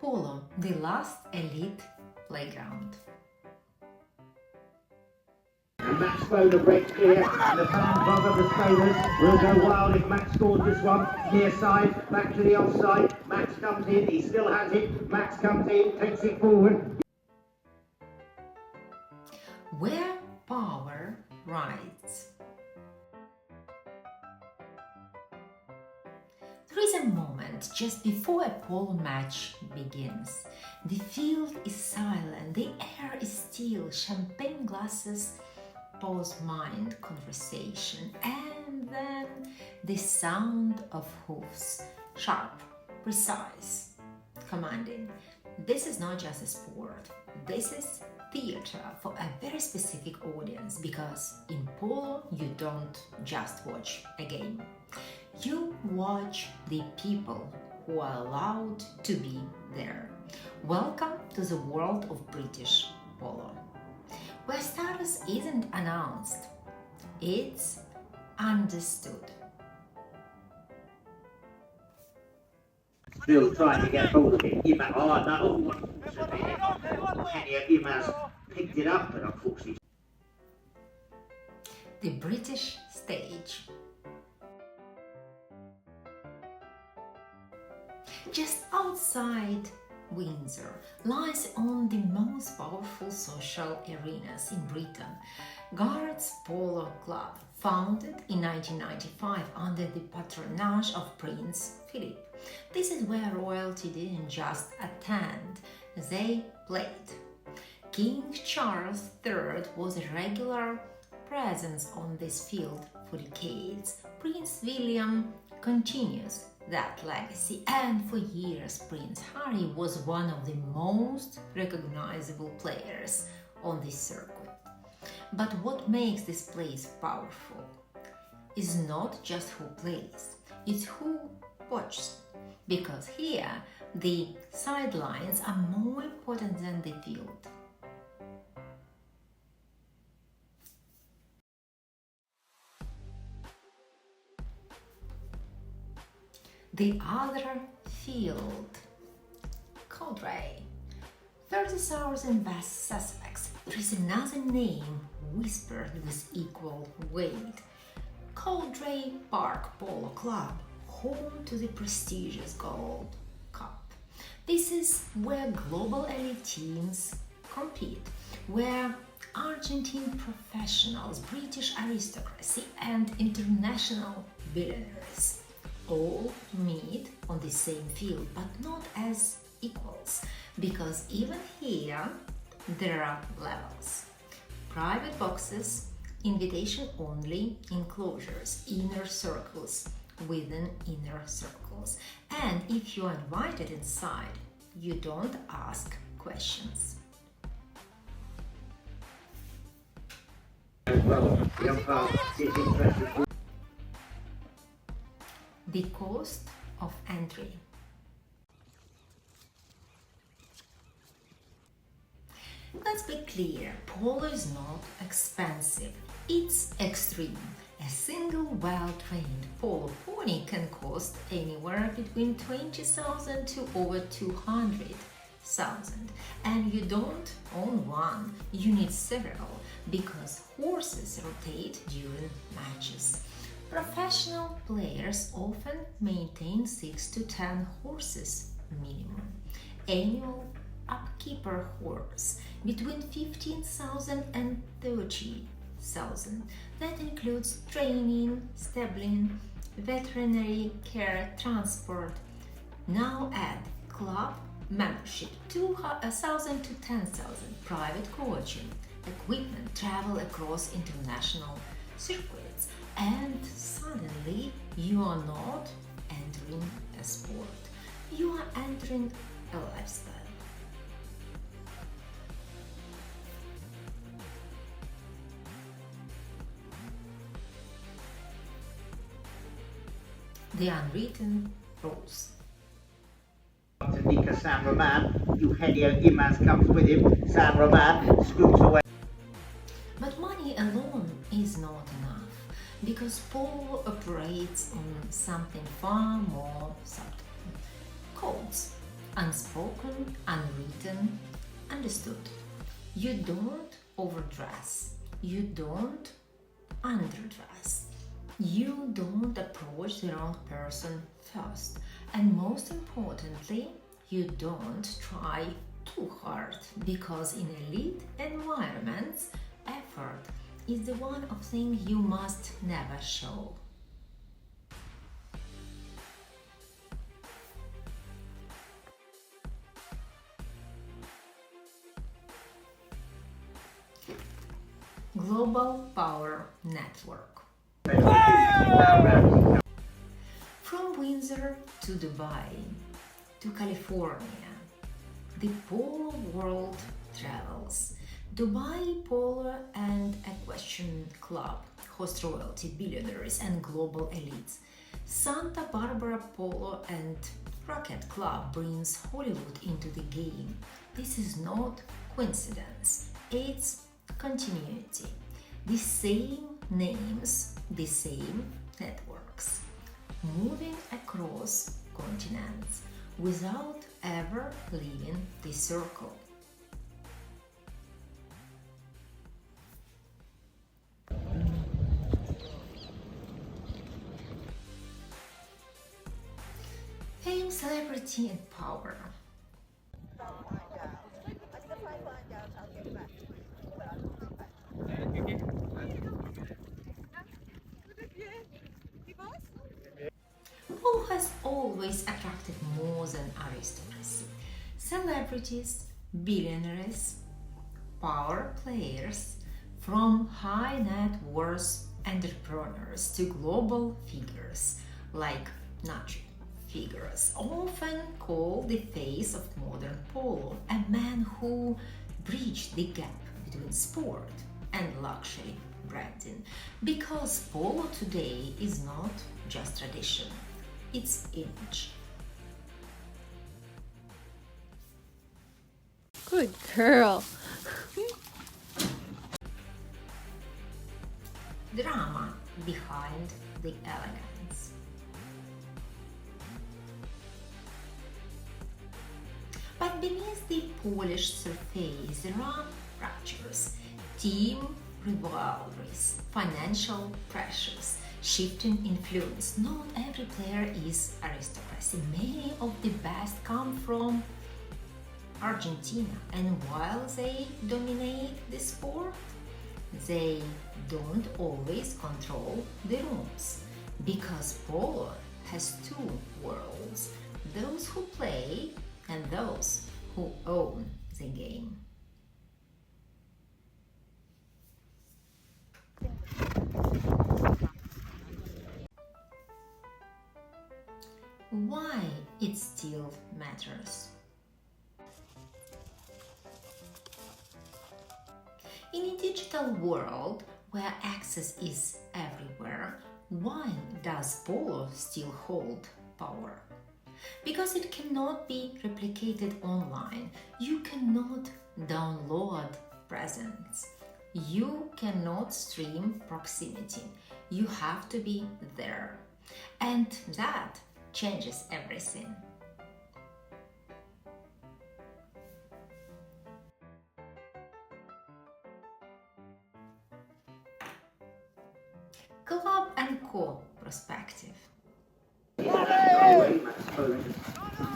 Polo, the last elite playground. Max Bowler breaks clear, and the fans of the Stoners will go wild if Max scores this one. Near side, back to the offside. Max comes in, he still has it. Max comes in, takes it forward. Where power rides. There is a moment just before a polo match begins. The field is silent, the air is still, champagne glasses pause mind conversation, and then the sound of hoofs, sharp, precise, commanding. This is not just a sport, this is theater for a very specific audience, because in polo you don't just watch a game. You watch the people who are allowed to be there. Welcome to the world of British polo, where status isn't announced, it's understood. Still trying to get hold of it. Imaz picked it up, but unfortunately. The British stage. Just outside Windsor lies on the most powerful social arenas in Britain, Guards Polo Club, founded in 1995 under the patronage of Prince Philip. This is where royalty didn't just attend, they played. King Charles III was a regular presence on this field for decades. Prince William continues that legacy, and for years Prince Harry was one of the most recognizable players on this circuit. But what makes this place powerful is not just who plays, it's who watches. Because here, the sidelines are more important than the field. The other field, Codray. 30,000 West Sussex. There is another name whispered with equal weight. Codray Park Polo Club, home to the prestigious Gold Cup. This is where global elite teams compete, where Argentine professionals, British aristocracy, and international billionaires all meet on the same field, but not as equals, because even here there are levels. Private boxes, invitation-only enclosures, inner circles within inner circles. And if you are invited inside, you don't ask questions. The cost of entry. Let's be clear, polo is not expensive, it's extreme. A single well-trained polo pony can cost anywhere between 20,000 to over 200,000. And you don't own one, you need several, because horses rotate during matches. Professional players often maintain 6 to 10 horses minimum. Annual upkeep per horse between 15,000 and 30,000. That includes training, stabling, veterinary care, transport. Now add club membership, 2,000 to 10,000, private coaching, equipment, travel across international circuits, and suddenly you are not entering a sport, you are entering a lifestyle. The unwritten rules. To Nika San Roman, Eugenio Imaz comes with him. San Roman scoots away. But money alone is not enough, because polo operates on something far more subtle. Codes. unspoken, unwritten, understood. You don't overdress. You don't underdress. You don't approach the wrong person first. And most importantly, you don't try too hard, because in elite environments, effort is the one of thing you must never show. Global Power Network. From Windsor to Dubai to California, the Polo world travels. Dubai Polo and Equestrian Club host royalty, billionaires and global elites. Santa Barbara Polo and Rocket Club brings Hollywood into the game. This is not coincidence, it's continuity. The same names, the same networks, moving across continents without ever leaving the circle. Fame, celebrity, and power. Who has always attracted more than aristocracy? Celebrities, billionaires, power players, from high net worth entrepreneurs to global figures like natural figures, often called the face of modern polo, a man who bridged the gap between sport and luxury branding, because polo today is not just tradition, it's image. Good girl. Drama behind the elegance. But beneath the polished surface there are fractures, team rivalries, financial pressures, shifting influence. Not every player is aristocracy. Many of the best come from Argentina, and while they dominate the sport, they don't always control the rooms, because polo has two worlds: those who play and those who own the game. Why it still matters. In a digital world where access is everywhere, why does polo still hold power? Because it cannot be replicated online. You cannot download presence. You cannot stream proximity. You have to be there. And that changes everything. ClubAndCo perspective.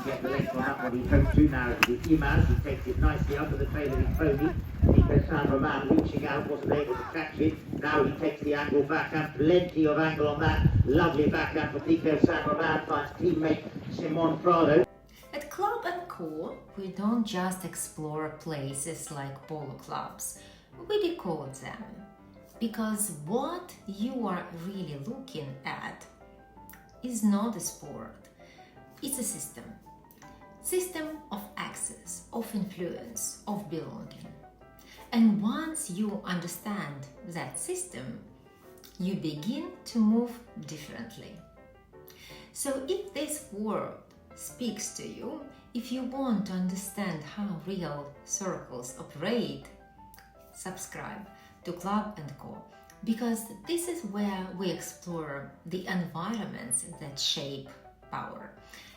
Get the next one up when he hopes to now. With Imaz, he takes it nicely under the tail of his pony. Nico Sandraman reaching out, wasn't able to catch it. Now he takes the angle back, and plenty of angle on that. Lovely backhand from Nico Sandraman, finds teammate Simon Prado. At ClubAndCo, we don't just explore places like polo clubs, we decode them. Because what you are really looking at is not a sport, it's a system. System of access, of influence, of belonging. And once you understand that system, you begin to move differently. So if this word speaks to you, if you want to understand how real circles operate, subscribe to ClubAndCo, because this is where we explore the environments that shape power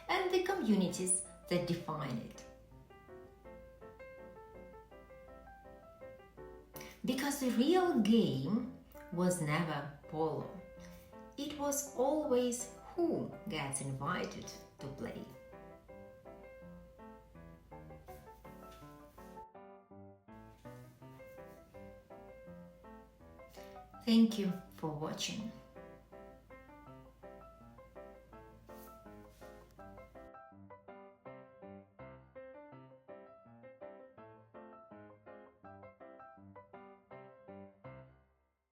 and the communities that define it. Because the real game was never polo. It was always who gets invited to play. Thank you for watching.